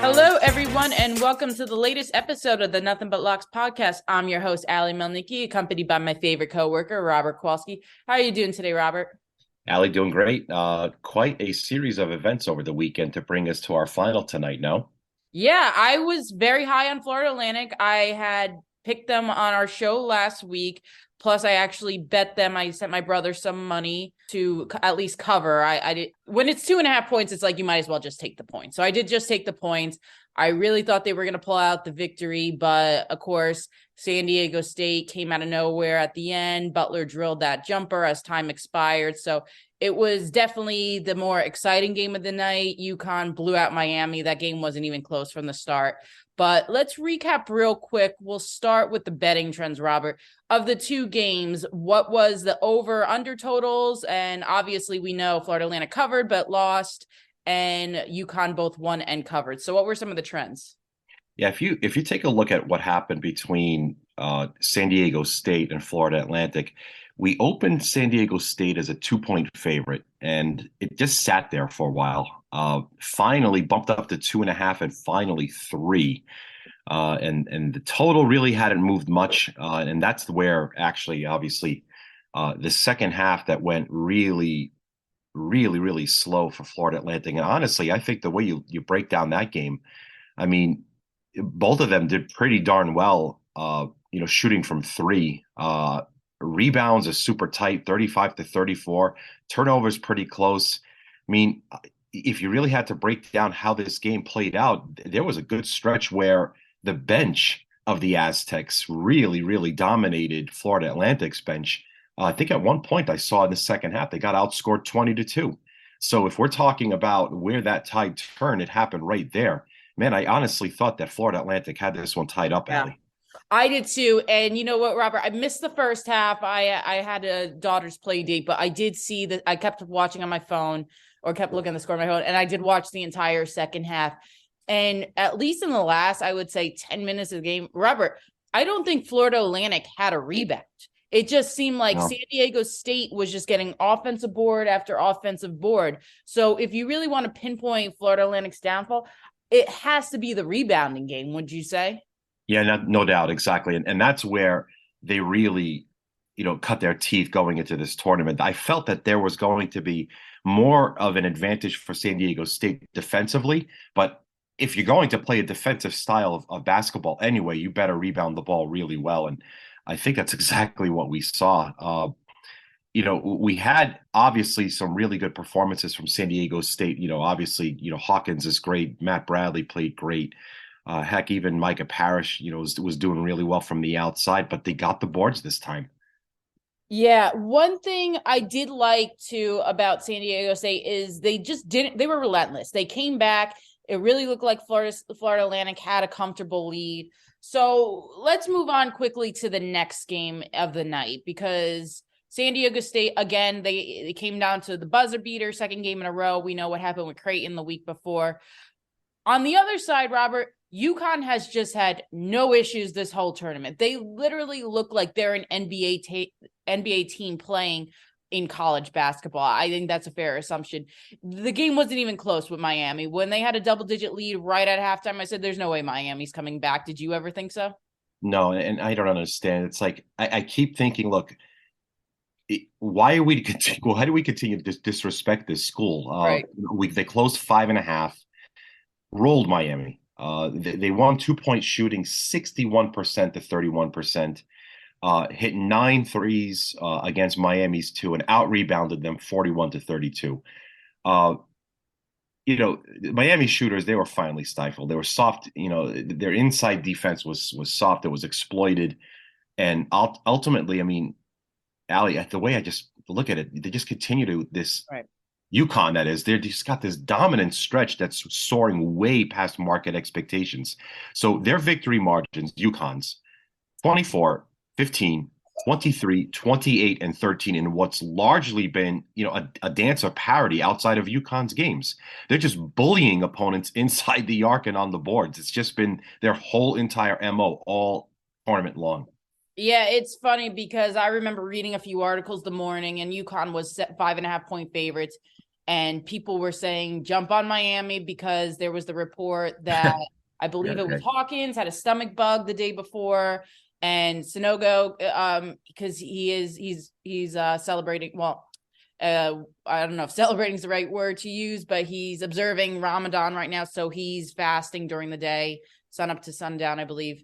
Hello, everyone, and welcome to the latest episode of the Nothing But Locks podcast. I'm your host, Allie Melnicki, accompanied by my favorite coworker, Robert Kowalski. How are you doing today, Robert? Allie, doing great. Quite a series of events over the weekend to bring us to our final tonight, no? Yeah, I was very high on Florida Atlantic. I had picked them on our show last week. Plus, I actually bet them. I sent my brother some money to at least cover. I did when it's 2.5 points. It's like you might as well just take the points. So I did just take the points. I really thought they were going to pull out the victory, but of course, San Diego State came out of nowhere at the end. Butler drilled that jumper as time expired. So it was definitely the more exciting game of the night. UConn blew out Miami. That game wasn't even close from the start. But let's recap real quick. We'll start with the betting trends, Robert. Of the two games, what was the over-under totals? And obviously, we know Florida Atlantic covered but lost, and UConn both won and covered. So what were some of the trends? Yeah, if you take a look at what happened between San Diego State and Florida Atlantic, we opened San Diego State as a 2-point favorite, and it just sat there for a while. Finally bumped up to 2.5, and finally three. And the total really hadn't moved much, and that's where actually, obviously, the second half that went really, really, really slow for Florida Atlantic. And honestly, I think the way you break down that game, I mean, both of them did pretty darn well. Shooting from three. Rebounds are super tight, 35 to 34. Turnovers pretty close. I mean, if you really had to break down how this game played out, there was a good stretch where the bench of the Aztecs really, really dominated Florida Atlantic's bench. I think at one point I saw in the second half they got outscored 20-2. So if we're talking about where that tide turned, it happened right there. Man, I honestly thought that Florida Atlantic had this one tied up, Yeah. Allie. I did too. And you know what, Robert? I missed the first half. I had a daughter's play date, but I did see that. I kept watching on my phone or kept looking at the score on my phone, and I did watch the entire second half. And at least in the last, I would say 10 minutes of the game, Robert, I don't think Florida Atlantic had a rebound. It just seemed like No. San Diego State was just getting offensive board after offensive board. So if you really want to pinpoint Florida Atlantic's downfall, it has to be the rebounding game, would you say? Yeah, no doubt, exactly. And that's where they really, cut their teeth going into this tournament. I felt that there was going to be more of an advantage for San Diego State defensively, but if you're going to play a defensive style of basketball anyway, you better rebound the ball really well. And I think that's exactly what we saw. We had obviously some really good performances from San Diego State. Obviously, Hawkins is great. Matt Bradley played great. Heck, even Micah Parrish, was doing really well from the outside, but they got the boards this time. Yeah, one thing I did like too about San Diego State is they were relentless. They came back. It really looked like Florida Atlantic had a comfortable lead. So let's move on quickly to the next game of the night because San Diego State, again, they came down to the buzzer beater, second game in a row. We know what happened with Creighton the week before. On the other side, Robert, UConn has just had no issues this whole tournament. They literally look like they're an NBA team playing in college basketball. I think that's a fair assumption. The game wasn't even close with Miami. When they had a double-digit lead right at halftime, I said, there's no way Miami's coming back. Did you ever think so? No, and I don't understand. It's like I keep thinking, look, why are we well, how do we continue to disrespect this school? Right. They closed 5.5, rolled Miami. They won 2-point shooting, 61% to 31%. Hit 9 threes against Miami's two and out rebounded them 41 to 32. Uh, Miami shooters, they were finally stifled. They were soft. Their inside defense was soft. It was exploited, and ultimately, I mean, Allie, the way I just look at it, they just continue to this. Right. UConn, that is, they're just got this dominant stretch that's soaring way past market expectations. So their victory margins, UConn's 24, 15, 23, 28, and 13 in what's largely been, a dance of parity outside of UConn's games. They're just bullying opponents inside the arc and on the boards. It's just been their whole entire MO all tournament long. Yeah, it's funny because I remember reading a few articles the morning and UConn was set 5.5 point favorites. and people were saying jump on Miami because there was the report that I believe it was Okay. Hawkins had a stomach bug the day before, and Sonogo, because he's celebrating. Well, I don't know if celebrating is the right word to use, but he's observing Ramadan right now, so he's fasting during the day, sun up to sundown, I believe.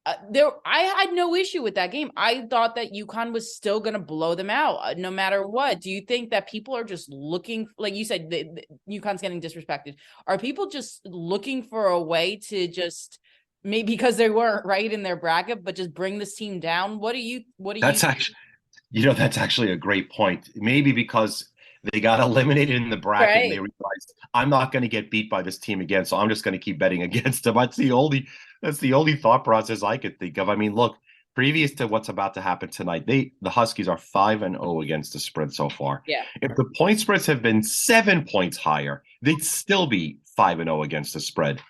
I had no issue with that game. I thought that UConn was still going to blow them out, no matter what. Do you think that people are just looking, like you said, UConn's getting disrespected? Are people just looking for a way to just maybe because they weren't right in their bracket, but just bring this team down? What do you? That's actually, that's actually a great point. Maybe because they got eliminated in the bracket and they Right. realized I'm not going to get beat by this team again, so I'm just going to keep betting against them. That's the only thought process I could think of. I mean, look, previous to what's about to happen tonight, the Huskies are 5-0 against the spread so far. Yeah. If the point spreads have been 7 points higher, they'd still be 5-0 against the spread.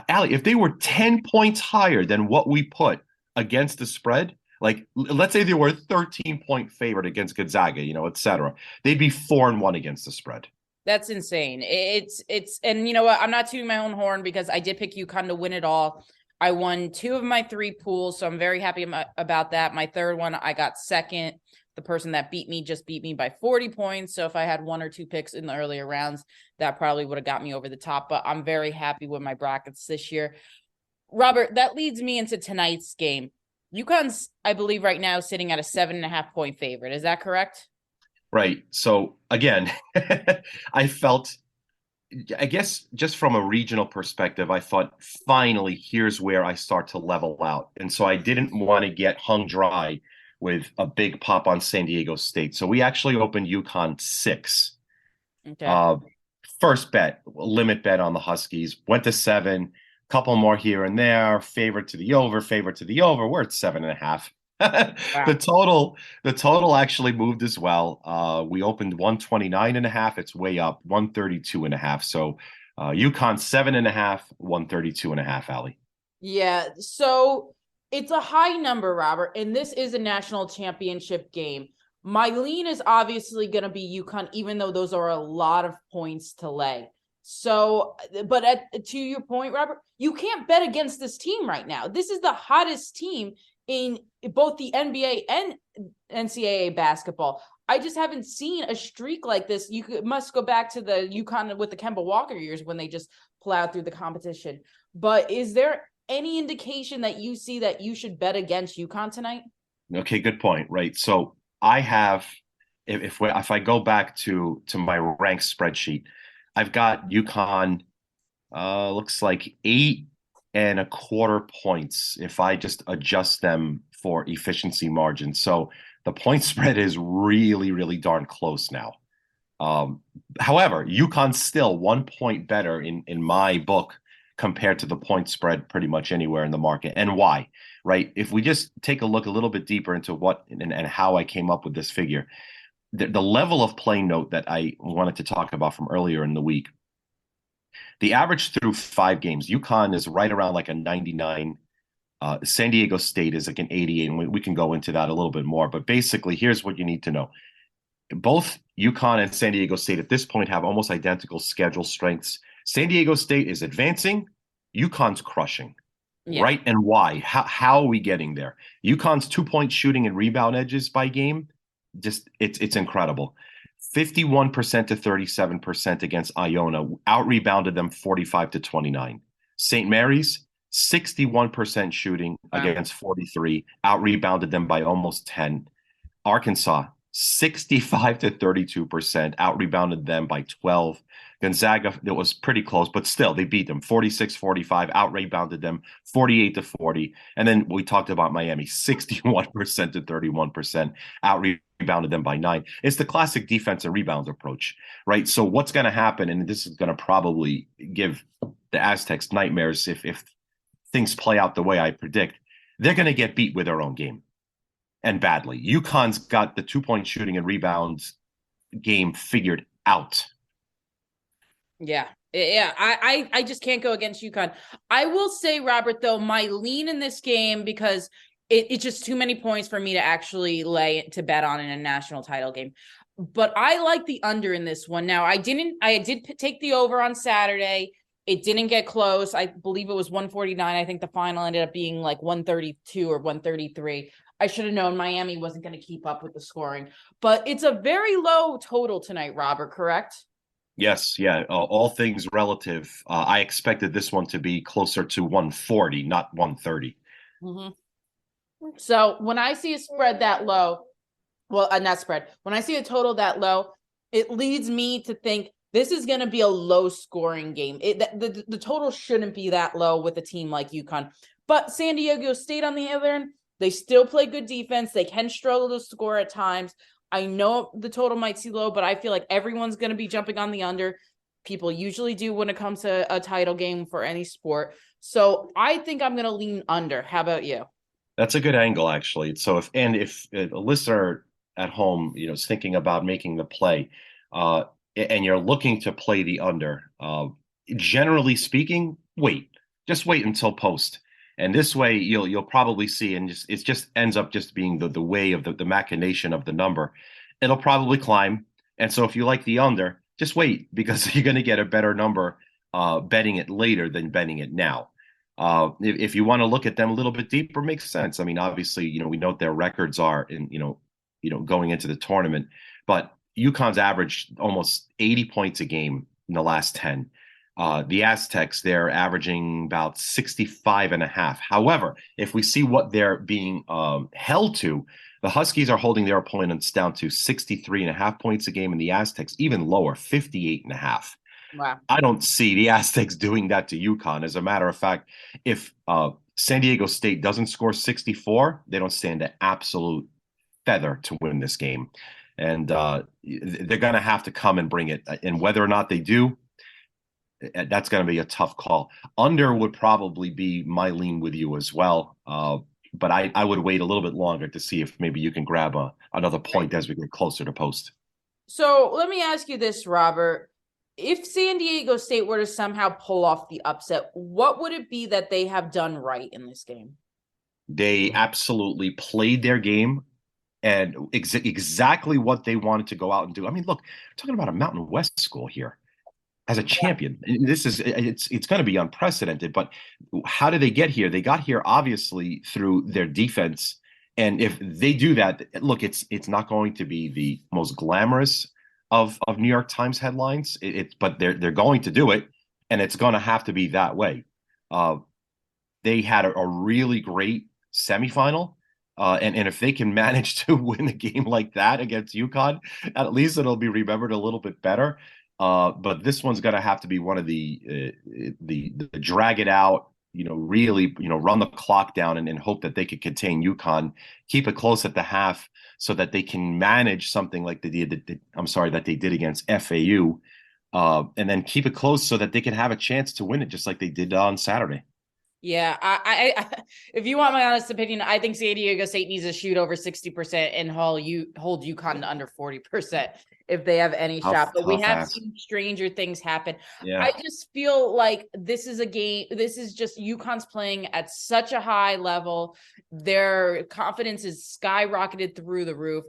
Allie, if they were 10 points higher than what we put against the spread, like let's say they were a 13-point favorite against Gonzaga, et cetera, they'd be 4-1 against the spread. That's insane. And you know what? I'm not tooting my own horn because I did pick UConn to win it all. I won 2 of my 3 pools, so I'm very happy about that. My third one, I got second. The person that beat me just beat me by 40 points. So if I had 1 or 2 picks in the earlier rounds, that probably would have got me over the top. But I'm very happy with my brackets this year. Robert, that leads me into tonight's game. UConn's, I believe, right now sitting at a 7.5-point favorite. Is that correct? Right. So again, I guess just from a regional perspective, I thought finally here's where I start to level out. And so I didn't want to get hung dry with a big pop on San Diego State. So we actually opened UConn 6. Okay. Uh, First bet, limit bet on the Huskies, went to 7, couple more here and there, favorite to the over. We're at 7.5. Wow. The total actually moved as well. We opened 129.5. It's way up 132.5. So UConn 7.5, 132.5, Allie. Yeah. So it's a high number, Robert, and this is a national championship game. My lean is obviously going to be UConn, even though those are a lot of points to lay. So, but to your point, Robert, you can't bet against this team right now. This is the hottest team in both the NBA and NCAA basketball. I just haven't seen a streak like this. Must go back to the UConn with the Kemba Walker years when they just plowed through the competition. But is there any indication that you see that you should bet against UConn tonight? Okay, good point. Right. So I have, if I go back to my rank spreadsheet, I've got UConn. Looks like 8.25 points if I just adjust them for efficiency margin. So the point spread is really, really darn close now. However, UConn's still 1 point better in my book compared to the point spread pretty much anywhere in the market. And why? Right? If we just take a look a little bit deeper into what and how I came up with this figure, the level of play note that I wanted to talk about from earlier in the week, the average through 5 games, UConn is right around like a 99. San Diego State is like an 88, and we can go into that a little bit more. But basically, here's what you need to know. Both UConn and San Diego State at this point have almost identical schedule strengths. San Diego State is advancing. UConn's crushing. Yeah. Right? And why? How are we getting there? UConn's 2-point shooting and rebound edges by game, just it's incredible. 51% to 37% against Iona, out-rebounded them 45-29. St. Mary's, 61% shooting against 43, out-rebounded them by almost 10. Arkansas, 65-32%, out-rebounded them by 12. Gonzaga, it was pretty close, but still, they beat them 46-45, out-rebounded them 48-40. And then we talked about Miami, 61% to 31%, out-rebounded them by 9. It's the classic defense and rebound approach, right? So what's going to happen, and this is going to probably give the Aztecs nightmares if things play out the way I predict, they're going to get beat with their own game. And badly. UConn's got the 2-point shooting and rebounds game figured out. Yeah. Yeah. I just can't go against UConn. I will say, Robert, though, my lean in this game, because it's just too many points for me to actually lay to bet on in a national title game. but I like the under in this one. Now, I did take the over on Saturday. It didn't get close. I believe it was 149. I think the final ended up being like 132 or 133. I should have known Miami wasn't going to keep up with the scoring, but it's a very low total tonight, Robert, correct? Yes, yeah. All things relative. I expected this one to be closer to 140, not 130. Mm-hmm. So when I see a spread that low, well, not spread, when I see a total that low, it leads me to think this is going to be a low scoring game. The total shouldn't be that low with a team like UConn. But San Diego State, on the other end, they still play good defense. They can struggle to score at times. I know the total might seem low, but I feel like everyone's going to be jumping on the under. People usually do when it comes to a title game for any sport. So I think I'm going to lean under. How about you? That's a good angle, actually. So if a listener at home, is thinking about making the play, uh, and you're looking to play the under, generally speaking, just wait until post, and this way you'll probably see, and it just ends up just being the way of the machination of the number. It'll probably climb, and so if you like the under, just wait because you're going to get a better number betting it later than betting it now. If you want to look at them a little bit deeper, makes sense. I mean, obviously, we know what their records are in, going into the tournament, but UConn's averaged almost 80 points a game in the last 10. The Aztecs, they're averaging about 65 and a half. However, if we see what they're being held to, the Huskies are holding their opponents down to 63 and a half points a game, and the Aztecs even lower, 58 and a half. Wow. I don't see the Aztecs doing that to UConn. As a matter of fact, if San Diego State doesn't score 64, they don't stand an absolute feather to win this game. And they're going to have to come and bring it. And whether or not they do, that's going to be a tough call. Under would probably be my lean with you as well. But I would wait a little bit longer to see if maybe you can grab another point as we get closer to post. So let me ask you this, Robert. If San Diego State were to somehow pull off the upset, what would it be that they have done right in this game? They absolutely played their game and exactly what they wanted to go out and do. I mean, look, we're talking about a Mountain West school here as a champion. It's going to be unprecedented, but how did they get here? They got here obviously through their defense. And if they do that, look, it's not going to be the most glamorous of New York Times headlines. But they're going to do it, and it's going to have to be that way. They had a really great semifinal, and if they can manage to win a game like that against UConn, at least it'll be remembered a little bit better. But this one's going to have to be one of the drag it out, really, run the clock down and hope that they could contain UConn, keep it close at the half so that they can manage something like that they did against FAU, and then keep it close so that they can have a chance to win it just like they did on Saturday. Yeah, I if you want my honest opinion, I think San Diego State needs to shoot over 60% and hold UConn to under 40% if they have any shot. But we have seen stranger things happen. Yeah. I just feel like this is a game. This is just UConn's playing at such a high level. Their confidence is skyrocketed through the roof.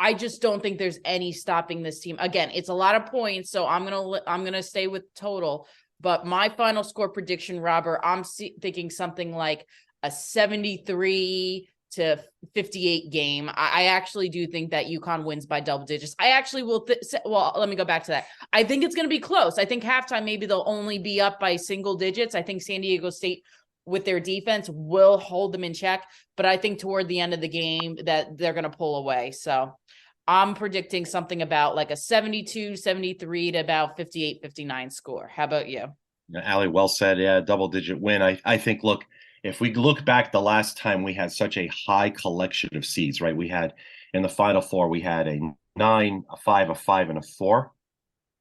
I just don't think there's any stopping this team. Again, it's a lot of points, so I'm gonna stay with total. But my final score prediction, Robert, I'm thinking something like a 73 to 58 game. I actually do think that UConn wins by double digits. I actually will. Well, let me go back to that. I think it's going to be close. I think halftime, maybe they'll only be up by single digits. I think San Diego State, with their defense, will hold them in check. But I think toward the end of the game that they're going to pull away. So I'm predicting something about like a 72, 73 to about 58, 59 score. How about you? Allie, well said. Yeah, double-digit win. I think, look, if we look back the last time we had such a high collection of seeds, right? We had in the Final Four, we had a 9, a 5, a 5, and a 4,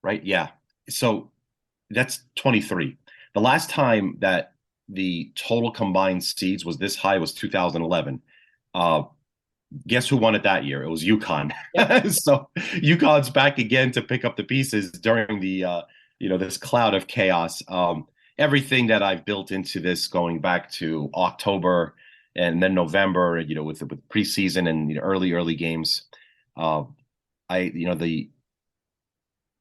right? Yeah. So that's 23. The last time that the total combined seeds was this high was 2011. Guess who won it that year? It was UConn. Yep. So UConn's back again to pick up the pieces during the this cloud of chaos. Everything that I've built into this going back to October and then November, with preseason and early games,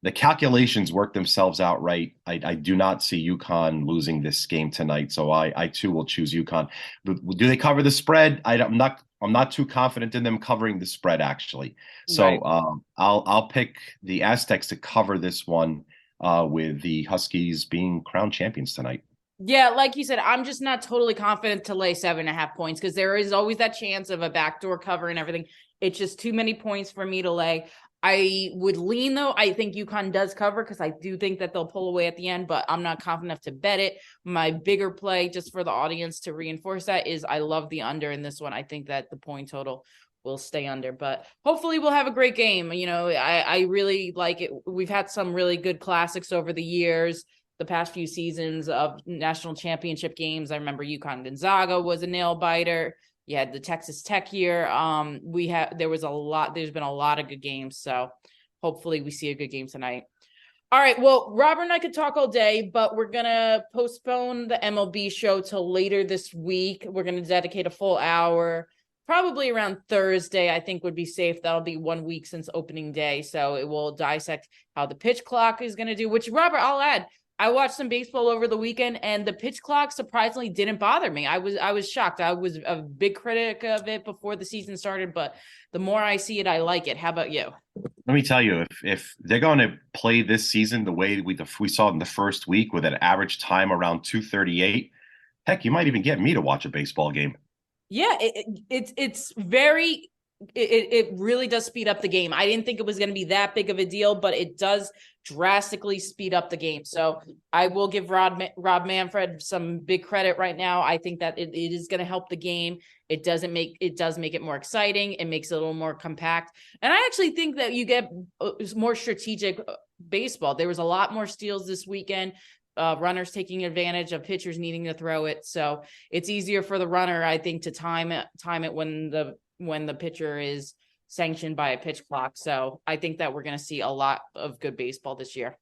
the calculations work themselves out right. I do not see UConn losing this game tonight, so I too will choose UConn. Do they cover the spread? I'm not too confident in them covering the spread actually. So Right. I'll pick the Aztecs to cover this one with the Huskies being crowned champions tonight. Yeah, like you said, I'm just not totally confident to lay 7.5 points because there is always that chance of a backdoor cover and everything. It's just too many points for me to lay. I would lean though. I think UConn does cover because I do think that they'll pull away at the end, but I'm not confident enough to bet it. My bigger play, just for the audience to reinforce that, is I love the under in this one. I think that the point total will stay under, but hopefully we'll have a great game. I really like it. We've had some really good classics over the years, the past few seasons of national championship games. I remember UConn Gonzaga was a nail biter. You had the Texas Tech year. There's been a lot of good games. So hopefully we see a good game tonight. All right. Well, Robert and I could talk all day, but we're going to postpone the MLB show till later this week. We're going to dedicate a full hour, probably around Thursday, I think would be safe. That'll be 1 week since opening day. So it will dissect how the pitch clock is going to do, which, Robert, I'll add, I watched some baseball over the weekend, and the pitch clock surprisingly didn't bother me. I was shocked. I was a big critic of it before the season started, but the more I see it, I like it. How about you? Let me tell you, if they're going to play this season the way we saw in the first week with an average time around 2:38, heck, you might even get me to watch a baseball game. Yeah, it's very. It really does speed up the game. I didn't think it was going to be that big of a deal, but it does drastically speed up the game. So I will give Rob Manfred some big credit right now. I think that it is going to help the game. It does make it more exciting. It makes it a little more compact. And I actually think that you get more strategic baseball. There was a lot more steals this weekend. Runners taking advantage of pitchers needing to throw it. So it's easier for the runner, I think, to time it when the pitcher is sanctioned by a pitch clock. So I think that we're going to see a lot of good baseball this year.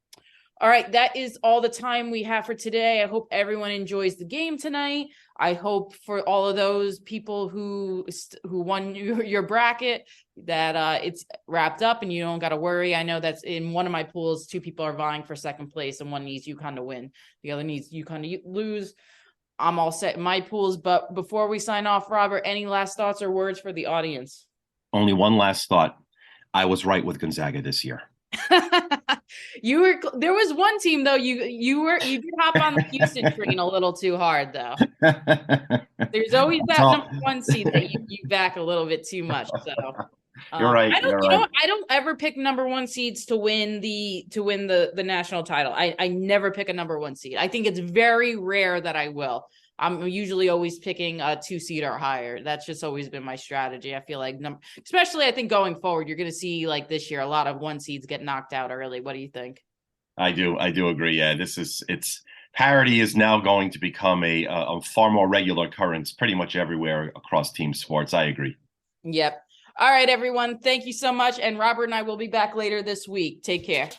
All right, that is all the time we have for today. I hope everyone enjoys the game tonight. I hope for all of those people who won your bracket that it's wrapped up and you don't got to worry. I know that's in one of my pools. 2 people are vying for second place, and one needs UConn to win. The other needs UConn to lose. I'm all set in my pools, but before we sign off, Robert, any last thoughts or words for the audience? Only one last thought. I was right with Gonzaga this year. There was one team though, you did hop on the Houston train a little too hard though. There's always that number 1 seed that you back a little bit too much. So you're right. I don't ever pick number 1 seeds to win the national title. I never pick a number 1 seed. I think it's very rare that I will. I'm usually always picking a 2 seed or higher. That's just always been my strategy. I feel like especially I think going forward, you're going to see like this year, a lot of 1 seeds get knocked out early. What do you think? I do agree. Yeah, parity is now going to become a far more regular occurrence pretty much everywhere across team sports. I agree. Yep. All right, everyone. Thank you so much. And Robert and I will be back later this week. Take care.